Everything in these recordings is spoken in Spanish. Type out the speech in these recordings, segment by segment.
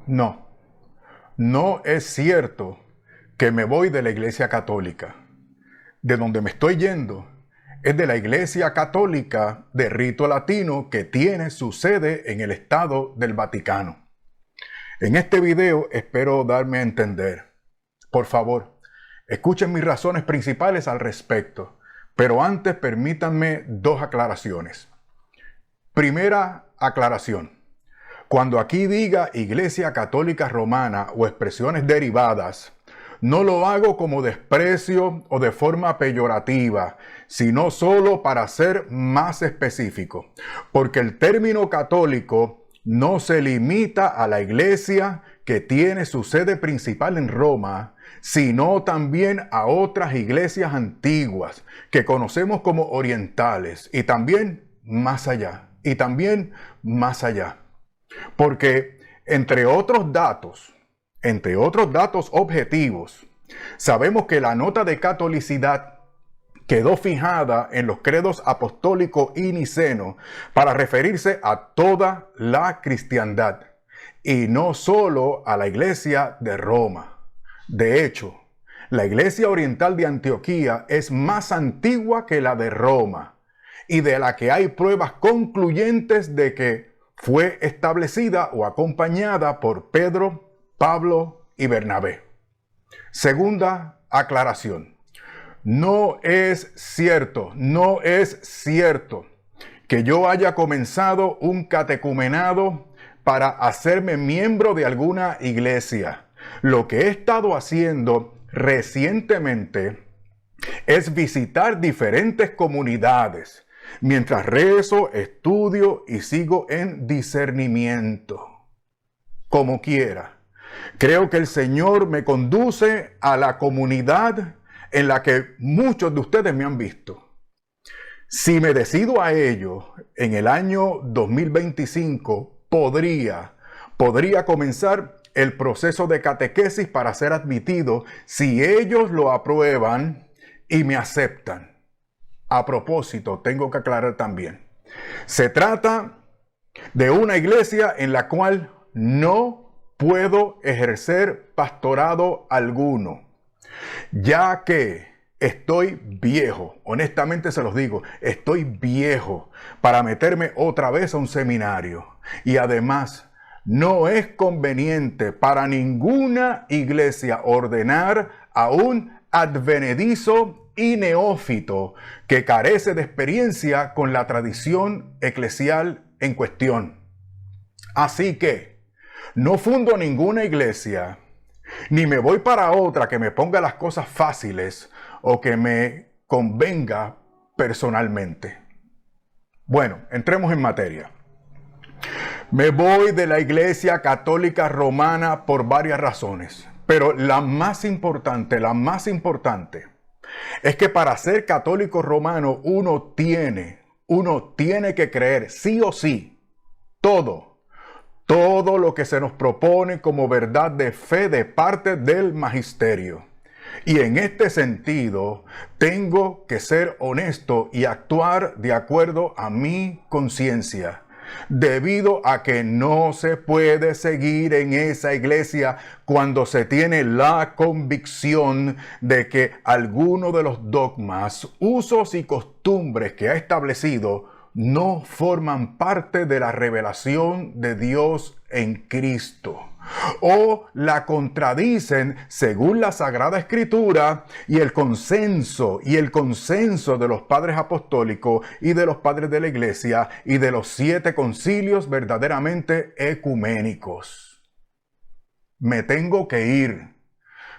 No, no es cierto que me voy de la Iglesia Católica. De donde me estoy yendo es de la Iglesia Católica de rito latino que tiene su sede en el Estado del Vaticano. En este video espero darme a entender. Por favor, escuchen mis razones principales al respecto, pero antes permítanme dos aclaraciones. Primera aclaración. Cuando aquí diga Iglesia Católica Romana o expresiones derivadas, no lo hago como desprecio o de forma peyorativa, sino solo para ser más específico, porque el término católico no se limita a la iglesia que tiene su sede principal en Roma, sino también a otras iglesias antiguas que conocemos como orientales y también más allá, Porque entre otros datos objetivos, sabemos que la nota de catolicidad quedó fijada en los credos apostólico y niceno para referirse a toda la cristiandad y no solo a la iglesia de Roma. De hecho, la iglesia oriental de Antioquía es más antigua que la de Roma y de la que hay pruebas concluyentes de que fue establecida o acompañada por Pedro, Pablo y Bernabé. Segunda aclaración. No es cierto que yo haya comenzado un catecumenado para hacerme miembro de alguna iglesia. Lo que he estado haciendo recientemente es visitar diferentes comunidades, mientras rezo, estudio y sigo en discernimiento. Como quiera, creo que el Señor me conduce a la comunidad en la que muchos de ustedes me han visto. Si me decido a ello, en el año 2025 podría comenzar el proceso de catequesis para ser admitido si ellos lo aprueban y me aceptan. A propósito, tengo que aclarar también, se trata de una iglesia en la cual no puedo ejercer pastorado alguno, ya que estoy viejo, honestamente se los digo, estoy viejo para meterme otra vez a un seminario. Y además, no es conveniente para ninguna iglesia ordenar a un advenedizo y neófito que carece de experiencia con la tradición eclesial en cuestión. Así que no fundo ninguna iglesia, ni me voy para otra que me ponga las cosas fáciles o que me convenga personalmente. Bueno, entremos en materia. Me voy de la Iglesia Católica Romana por varias razones, pero la más importante es que para ser católico romano uno tiene que creer sí o sí todo lo que se nos propone como verdad de fe de parte del magisterio. Y en este sentido, tengo que ser honesto y actuar de acuerdo a mi conciencia, debido a que no se puede seguir en esa iglesia cuando se tiene la convicción de que alguno de los dogmas, usos y costumbres que ha establecido no forman parte de la revelación de Dios en Cristo, o la contradicen según la Sagrada Escritura y el consenso de los padres apostólicos y de los padres de la Iglesia y de los 7 concilios verdaderamente ecuménicos. Me tengo que ir,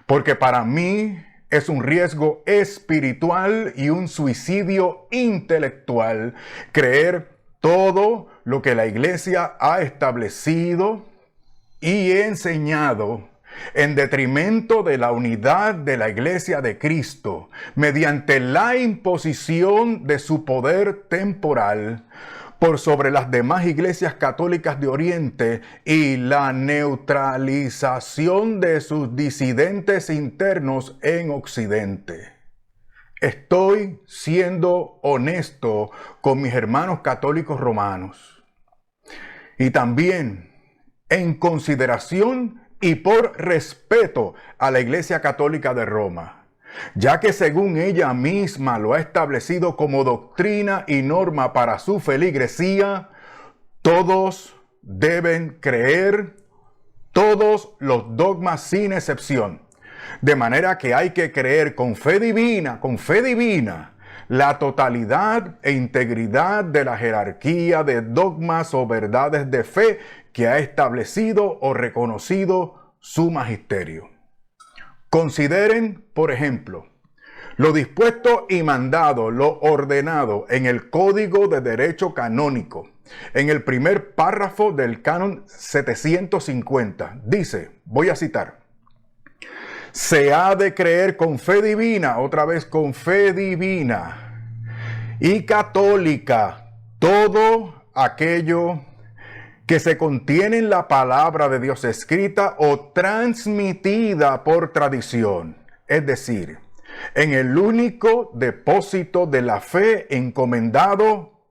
porque para mí es un riesgo espiritual y un suicidio intelectual creer todo lo que la Iglesia ha establecido y enseñado en detrimento de la unidad de la Iglesia de Cristo mediante la imposición de su poder temporal por sobre las demás iglesias católicas de Oriente y la neutralización de sus disidentes internos en Occidente. Estoy siendo honesto con mis hermanos católicos romanos. Y también en consideración y por respeto a la Iglesia Católica de Roma, ya que según ella misma lo ha establecido como doctrina y norma para su feligresía, todos deben creer todos los dogmas sin excepción. De manera que hay que creer con fe divina, la totalidad e integridad de la jerarquía de dogmas o verdades de fe que ha establecido o reconocido su magisterio. Consideren, por ejemplo, lo dispuesto y mandado, lo ordenado en el Código de Derecho Canónico, en el primer párrafo del Canon 750. Dice, voy a citar: se ha de creer con fe divina, otra vez con fe divina y católica, todo aquello que se contiene en la palabra de Dios escrita o transmitida por tradición, es decir, en el único depósito de la fe encomendado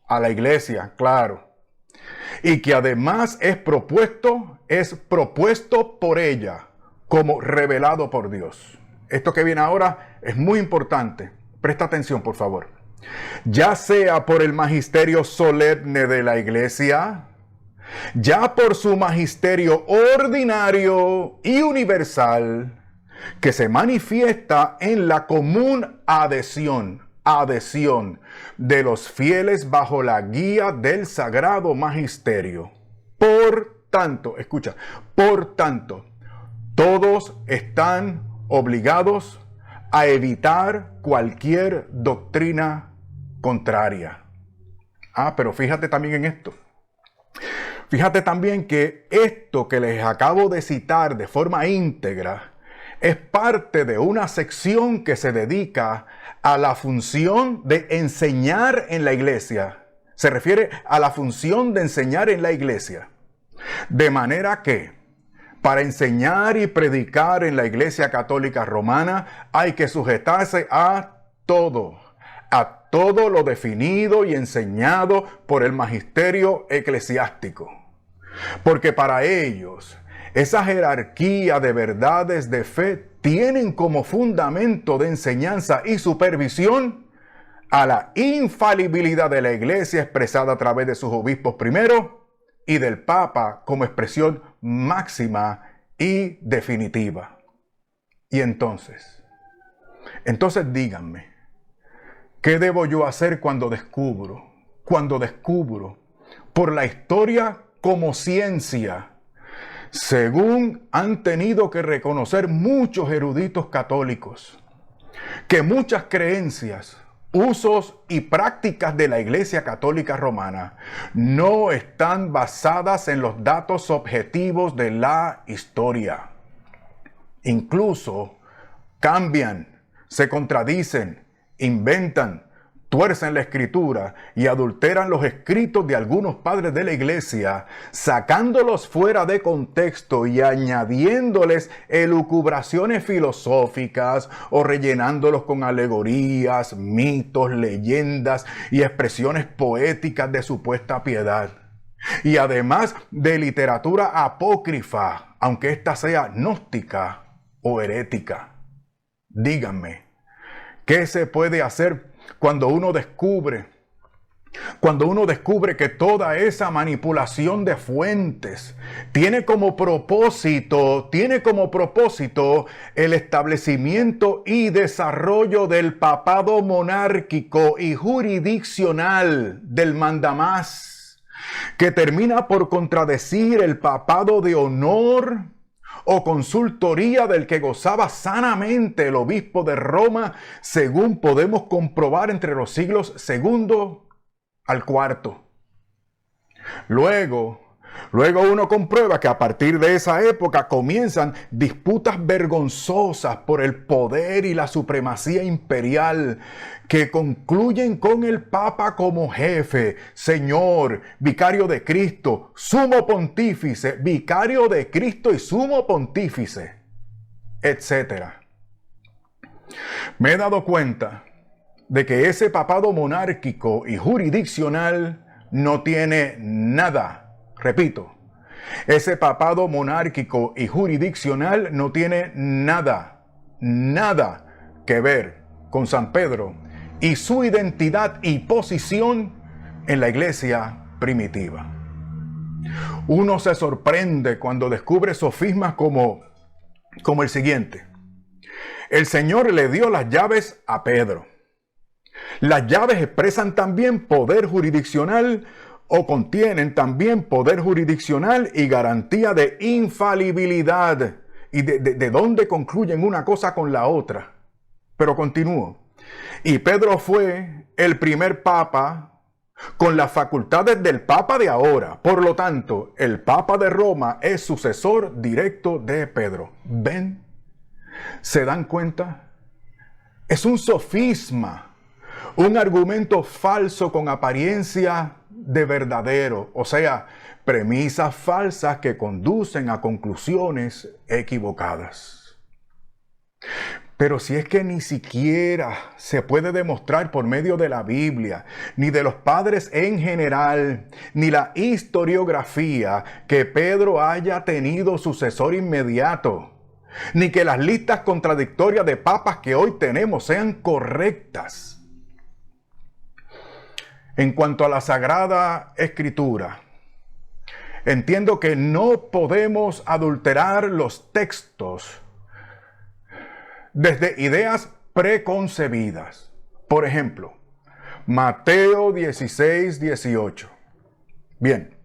a la iglesia, claro, y que además es propuesto por ella como revelado por Dios. Esto que viene ahora es muy importante. Presta atención, por favor. Ya sea por el magisterio solemne de la iglesia, ya por su magisterio ordinario y universal, que se manifiesta en la común adhesión de los fieles bajo la guía del sagrado magisterio. Por tanto, escucha, por tanto, todos están obligados a evitar cualquier doctrina contraria. Pero fíjate también en esto. Fíjate también que esto que les acabo de citar de forma íntegra es parte de una sección que se dedica a la función de enseñar en la iglesia. Se refiere a la función de enseñar en la iglesia. De manera que para enseñar y predicar en la Iglesia Católica Romana hay que sujetarse a todo lo definido y enseñado por el magisterio eclesiástico. Porque para ellos, esa jerarquía de verdades de fe tienen como fundamento de enseñanza y supervisión a la infalibilidad de la Iglesia expresada a través de sus obispos primero y del Papa como expresión máxima y definitiva. Y entonces díganme, ¿qué debo yo hacer cuando descubro por la historia como ciencia, según han tenido que reconocer muchos eruditos católicos, que muchas creencias, usos y prácticas de la Iglesia Católica Romana no están basadas en los datos objetivos de la historia? Incluso cambian, se contradicen, inventan, tuercen la escritura y adulteran los escritos de algunos padres de la iglesia, sacándolos fuera de contexto y añadiéndoles elucubraciones filosóficas o rellenándolos con alegorías, mitos, leyendas y expresiones poéticas de supuesta piedad. Y además de literatura apócrifa, aunque ésta sea gnóstica o herética. Díganme, ¿qué se puede hacer cuando uno descubre que toda esa manipulación de fuentes tiene como propósito el establecimiento y desarrollo del papado monárquico y jurisdiccional del mandamás, que termina por contradecir el papado de honor o consultoría del que gozaba sanamente el obispo de Roma, según podemos comprobar entre los siglos II al IV. Luego uno comprueba que a partir de esa época comienzan disputas vergonzosas por el poder y la supremacía imperial, que concluyen con el Papa como jefe, señor, vicario de Cristo, sumo pontífice, vicario de Cristo y sumo pontífice, etc. Me he dado cuenta de que ese papado monárquico y jurisdiccional no tiene nada, repito, Ese papado monárquico y jurisdiccional no tiene nada que ver con San Pedro y su identidad y posición en la iglesia primitiva. Uno se sorprende cuando descubre sofismas como el siguiente. El Señor le dio las llaves a Pedro. Las llaves expresan también poder jurisdiccional o contienen también poder jurisdiccional y garantía de infalibilidad. ¿Y de dónde concluyen una cosa con la otra? Pero continúo. Y Pedro fue el primer papa con las facultades del papa de ahora. Por lo tanto, el papa de Roma es sucesor directo de Pedro. ¿Ven? ¿Se dan cuenta? Es un sofisma, un argumento falso con apariencia de verdadero, o sea, premisas falsas que conducen a conclusiones equivocadas. Pero si es que ni siquiera se puede demostrar por medio de la Biblia, ni de los padres en general, ni la historiografía, que Pedro haya tenido sucesor inmediato, ni que las listas contradictorias de papas que hoy tenemos sean correctas. En cuanto a la Sagrada Escritura, entiendo que no podemos adulterar los textos desde ideas preconcebidas. Por ejemplo, Mateo 16, 18. Bien,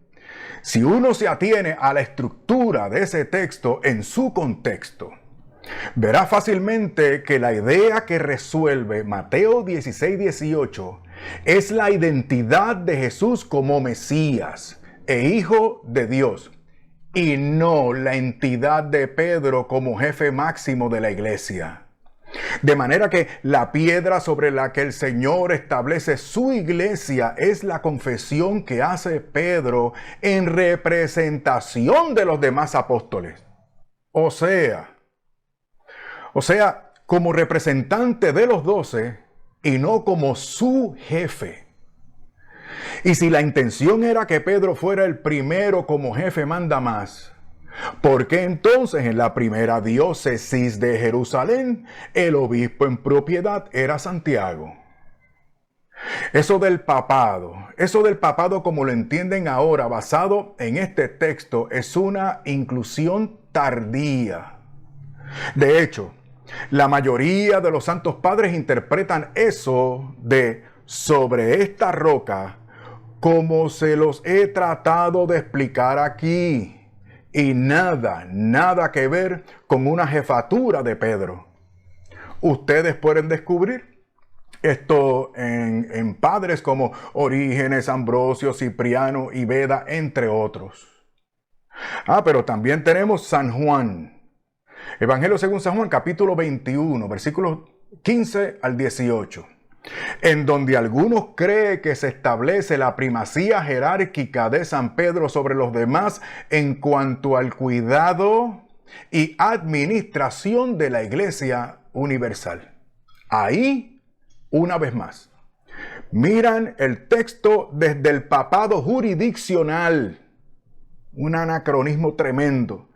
si uno se atiene a la estructura de ese texto en su contexto, verá fácilmente que la idea que resuelve Mateo 16, 18 es la identidad de Jesús como Mesías e Hijo de Dios, y no la entidad de Pedro como jefe máximo de la iglesia. De manera que la piedra sobre la que el Señor establece su iglesia es la confesión que hace Pedro en representación de los demás apóstoles. O sea, como representante de los 12 y no como su jefe. Y si la intención era que Pedro fuera el primero como jefe manda más, ¿por qué entonces en la primera diócesis de Jerusalén el obispo en propiedad era Santiago? Eso del papado como lo entienden ahora basado en este texto es una inclusión tardía. De hecho, la mayoría de los santos padres interpretan eso de sobre esta roca como se los he tratado de explicar aquí. Y nada que ver con una jefatura de Pedro. Ustedes pueden descubrir esto en padres como Orígenes, Ambrosio, Cipriano y Beda, entre otros. Pero también tenemos San Juan. Evangelio según San Juan, capítulo 21, versículos 15 al 18. En donde algunos creen que se establece la primacía jerárquica de San Pedro sobre los demás en cuanto al cuidado y administración de la Iglesia universal. Ahí, una vez más, miran el texto desde el papado jurisdiccional, un anacronismo tremendo,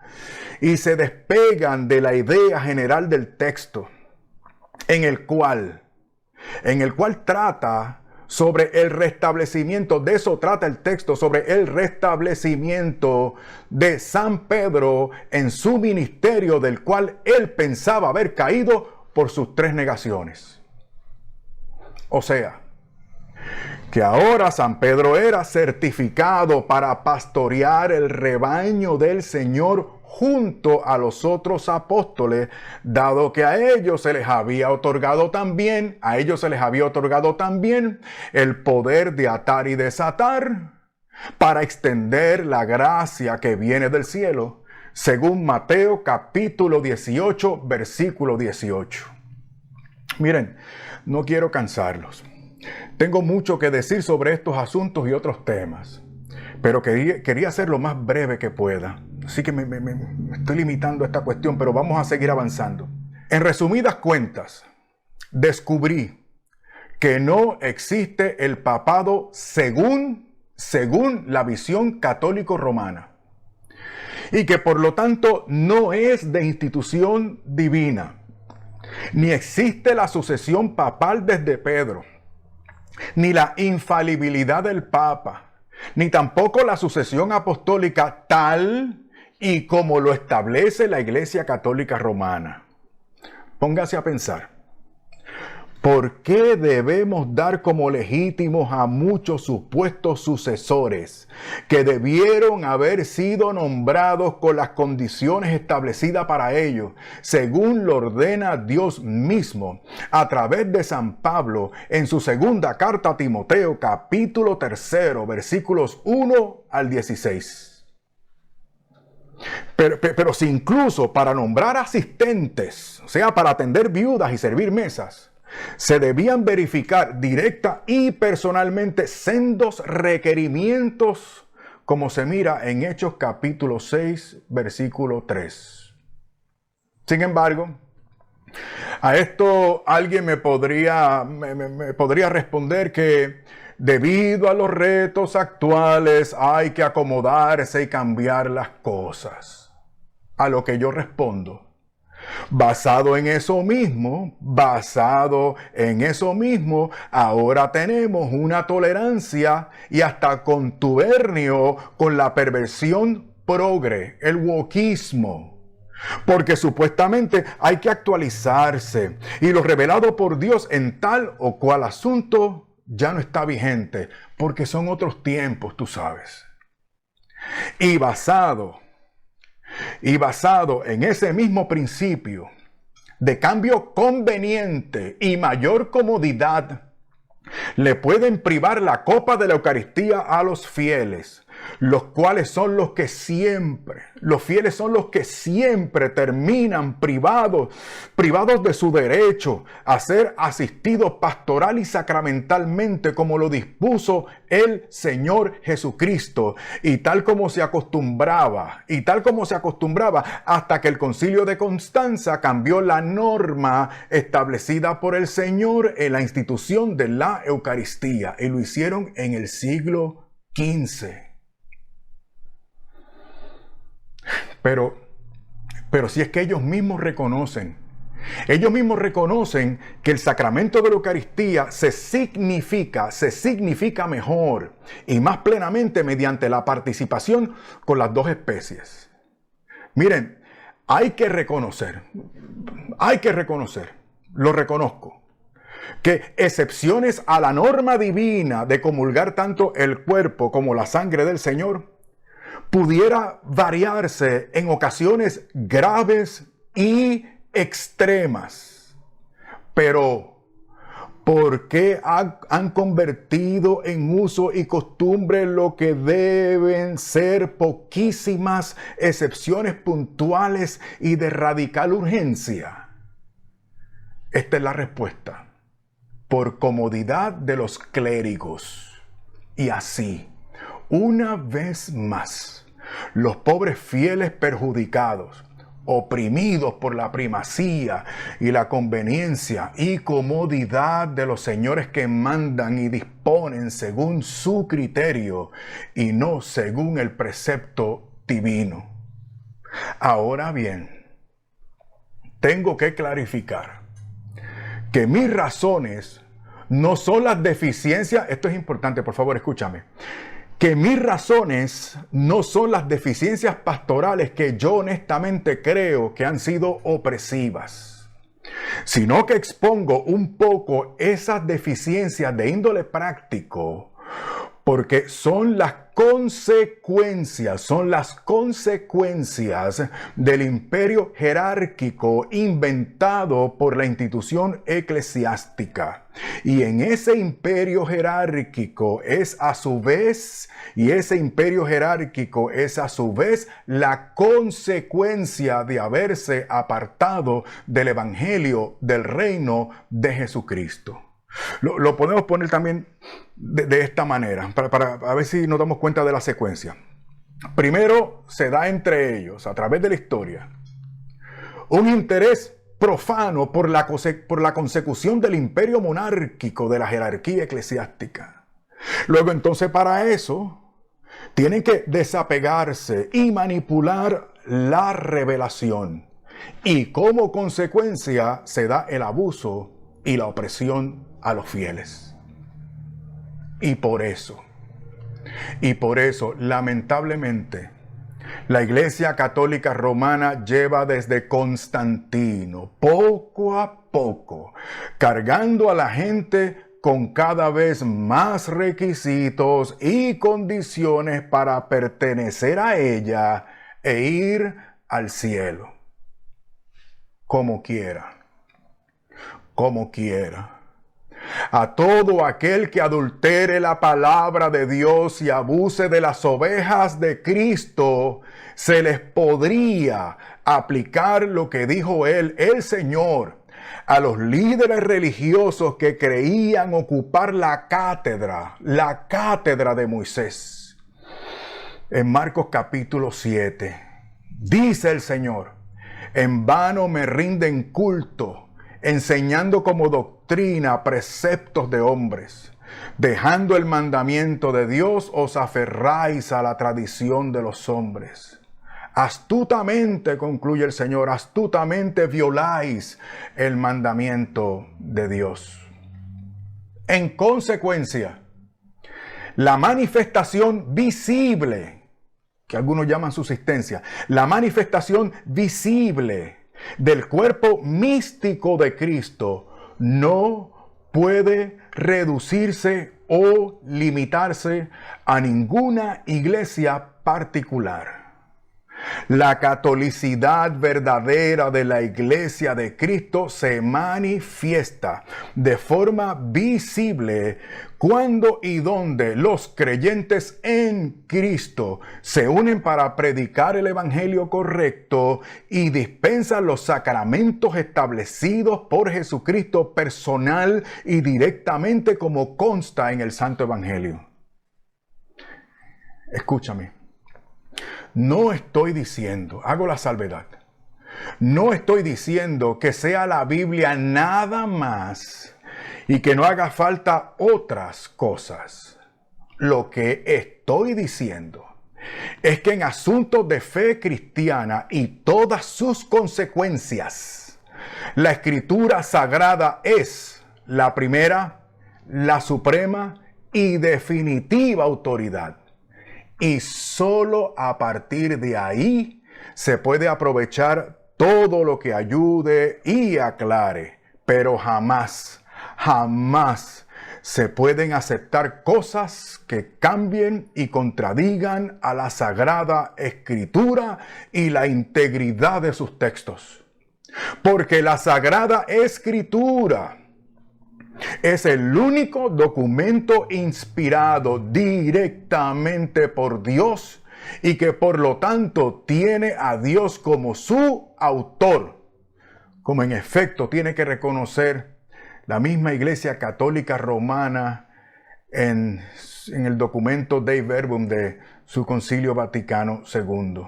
y se despegan de la idea general del texto, en el cual trata sobre el restablecimiento, de eso trata el texto, sobre el restablecimiento de San Pedro en su ministerio, del cual él pensaba haber caído por sus 3 negaciones. O sea, que ahora San Pedro era certificado para pastorear el rebaño del Señor junto a los otros apóstoles, dado que a ellos se les había otorgado también el poder de atar y desatar para extender la gracia que viene del cielo, según Mateo capítulo 18, versículo 18. Miren, no quiero cansarlos. Tengo mucho que decir sobre estos asuntos y otros temas, pero quería ser lo más breve que pueda. Así que me estoy limitando a esta cuestión, pero vamos a seguir avanzando. En resumidas cuentas, descubrí que no existe el papado según la visión católico-romana. y que por lo tanto no es de institución divina. Ni existe la sucesión papal desde Pedro, ni la infalibilidad del Papa, ni tampoco la sucesión apostólica tal y como lo establece la Iglesia Católica Romana. Póngase a pensar. ¿Por qué debemos dar como legítimos a muchos supuestos sucesores que debieron haber sido nombrados con las condiciones establecidas para ellos, según lo ordena Dios mismo, a través de San Pablo en su segunda carta a Timoteo, capítulo 3, versículos 1 al 16? Pero si incluso para nombrar asistentes, o sea, para atender viudas y servir mesas, se debían verificar directa y personalmente sendos requerimientos, como se mira en Hechos capítulo 6, versículo 3. Sin embargo, a esto alguien me podría responder que debido a los retos actuales hay que acomodarse y cambiar las cosas. A lo que yo respondo: basado en eso mismo, ahora tenemos una tolerancia y hasta contubernio con la perversión progre, el wokismo. Porque supuestamente hay que actualizarse y lo revelado por Dios en tal o cual asunto ya no está vigente, porque son otros tiempos, tú sabes. Y basado en ese mismo principio de cambio conveniente y mayor comodidad, le pueden privar la copa de la Eucaristía a los fieles, los cuales son los fieles son los que siempre terminan privados de su derecho a ser asistidos pastoral y sacramentalmente como lo dispuso el Señor Jesucristo, y tal como se acostumbraba hasta que el Concilio de Constanza cambió la norma establecida por el Señor en la institución de la Eucaristía, y lo hicieron en el siglo XV. Pero si es que ellos mismos reconocen que el sacramento de la Eucaristía se significa mejor y más plenamente mediante la participación con las dos especies. Miren, hay que reconocer, lo reconozco, que excepciones a la norma divina de comulgar tanto el cuerpo como la sangre del Señor pudiera variarse en ocasiones graves y extremas. Pero, ¿por qué han convertido en uso y costumbre lo que deben ser poquísimas excepciones puntuales y de radical urgencia? Esta es la respuesta: por comodidad de los clérigos. Y así, una vez más, los pobres fieles perjudicados, oprimidos por la primacía y la conveniencia y comodidad de los señores que mandan y disponen según su criterio y no según el precepto divino. Ahora bien, tengo que clarificar que mis razones no son las deficiencias. Esto es importante, por favor, escúchame. Que mis razones no son las deficiencias pastorales que yo honestamente creo que han sido opresivas, sino que expongo un poco esas deficiencias de índole práctico, porque son las consecuencias del imperio jerárquico inventado por la institución eclesiástica. Y en ese imperio jerárquico es a su vez la consecuencia de haberse apartado del evangelio del reino de Jesucristo. Lo podemos poner también de esta manera, para ver si nos damos cuenta de la secuencia. Primero, se da entre ellos, a través de la historia, un interés profano por la consecución del imperio monárquico de la jerarquía eclesiástica. Luego, entonces, para eso, Tienen que desapegarse y manipular la revelación. Y como consecuencia se da el abuso y la opresión a los fieles. Y por eso, lamentablemente, la Iglesia Católica Romana lleva desde Constantino, poco a poco, cargando a la gente con cada vez más requisitos y condiciones para pertenecer a ella e ir al cielo. Como quiera. A todo aquel que adultere la palabra de Dios y abuse de las ovejas de Cristo, se les podría aplicar lo que dijo él, el Señor, a los líderes religiosos que creían ocupar la cátedra de Moisés. En Marcos capítulo 7, dice el Señor: en vano me rinden culto, enseñando como doctrina preceptos de hombres. Dejando el mandamiento de Dios, os aferráis a la tradición de los hombres. Astutamente, concluye el Señor, astutamente violáis el mandamiento de Dios. En consecuencia, la manifestación visible, que algunos llaman subsistencia, la manifestación visible del cuerpo místico de Cristo no puede reducirse o limitarse a ninguna iglesia particular. La catolicidad verdadera de la Iglesia de Cristo se manifiesta de forma visible cuando y donde los creyentes en Cristo se unen para predicar el Evangelio correcto y dispensan los sacramentos establecidos por Jesucristo personal y directamente, como consta en el Santo Evangelio. Escúchame. No estoy diciendo, hago la salvedad, no estoy diciendo que sea la Biblia nada más y que no haga falta otras cosas. Lo que estoy diciendo es que en asuntos de fe cristiana y todas sus consecuencias, la Escritura Sagrada es la primera, la suprema y definitiva autoridad. Y solo a partir de ahí se puede aprovechar todo lo que ayude y aclare, pero jamás se pueden aceptar cosas que cambien y contradigan a la Sagrada Escritura y la integridad de sus textos. Porque la Sagrada Escritura es el único documento inspirado directamente por Dios y que por lo tanto tiene a Dios como su autor, como en efecto tiene que reconocer la misma Iglesia Católica Romana en el documento Dei Verbum de su Concilio Vaticano II.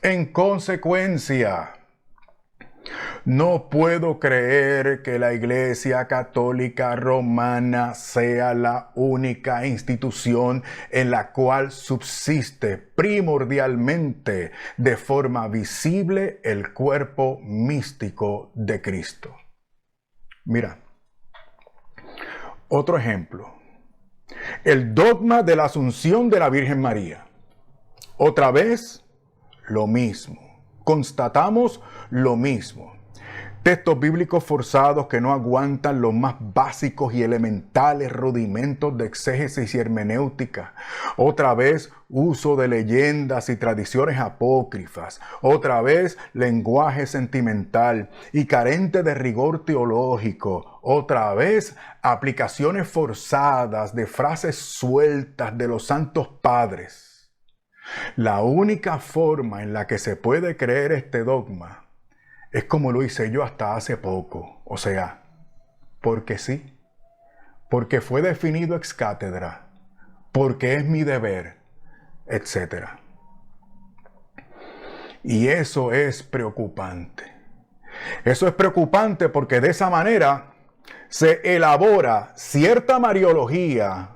En consecuencia, no puedo creer que la Iglesia Católica Romana sea la única institución en la cual subsiste primordialmente de forma visible el cuerpo místico de Cristo. Mira, otro ejemplo. El dogma de la Asunción de la Virgen María. Otra vez, lo mismo. Constatamos lo mismo. Textos bíblicos forzados que no aguantan los más básicos y elementales rudimentos de exégesis y hermenéutica. Otra vez, uso de leyendas y tradiciones apócrifas. Otra vez, lenguaje sentimental y carente de rigor teológico. Otra vez, aplicaciones forzadas de frases sueltas de los santos padres. La única forma en la que se puede creer este dogma es como lo hice yo hasta hace poco, o sea, porque sí, porque fue definido ex cátedra, porque es mi deber, etc. Y eso es preocupante. Eso es preocupante porque de esa manera se elabora cierta mariología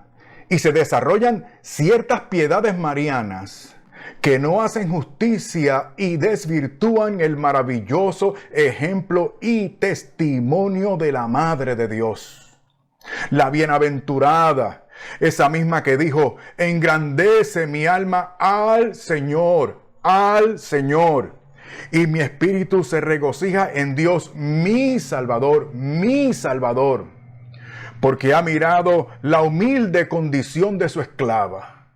y se desarrollan ciertas piedades marianas que no hacen justicia y desvirtúan el maravilloso ejemplo y testimonio de la Madre de Dios. La bienaventurada, esa misma que dijo, engrandece mi alma al Señor, y mi espíritu se regocija en Dios, mi Salvador, porque ha mirado la humilde condición de su esclava.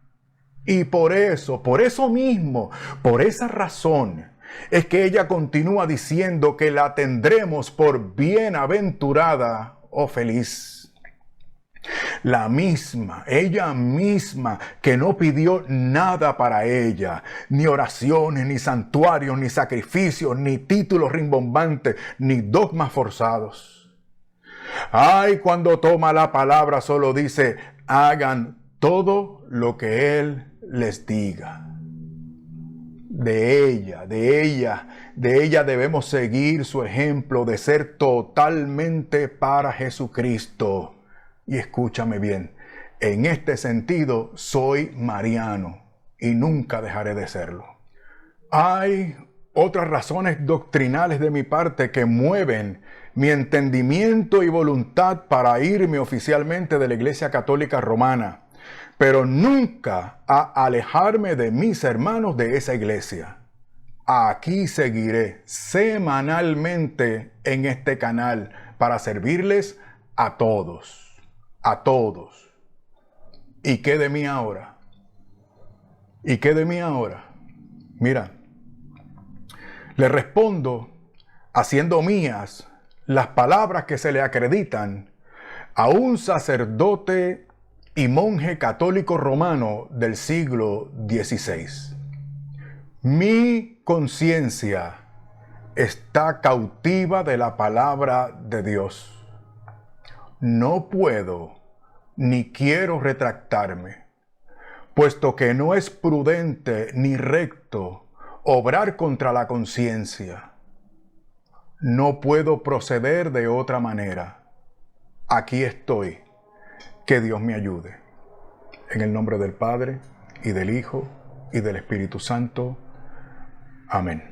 Y por eso mismo, por esa razón, es que ella continúa diciendo que la tendremos por bienaventurada o feliz. Ella misma, que no pidió nada para ella, ni oraciones, ni santuarios, ni sacrificios, ni títulos rimbombantes, ni dogmas forzados. Ay, cuando toma la palabra solo dice, hagan todo lo que Él les diga. De ella debemos seguir su ejemplo de ser totalmente para Jesucristo. Y escúchame bien, en este sentido soy mariano y nunca dejaré de serlo. Hay otras razones doctrinales de mi parte que mueven mi entendimiento y voluntad para irme oficialmente de la Iglesia Católica Romana, pero nunca a alejarme de mis hermanos de esa iglesia. Aquí seguiré semanalmente en este canal para servirles a todos. ¿Y qué de mí ahora? Mira, le respondo haciendo mías las palabras que se le acreditan a un sacerdote y monje católico romano del siglo XVI. Mi conciencia está cautiva de la palabra de Dios. No puedo ni quiero retractarme, puesto que no es prudente ni recto obrar contra la conciencia. No puedo proceder de otra manera. Aquí estoy. Que Dios me ayude. En el nombre del Padre, y del Hijo, y del Espíritu Santo. Amén.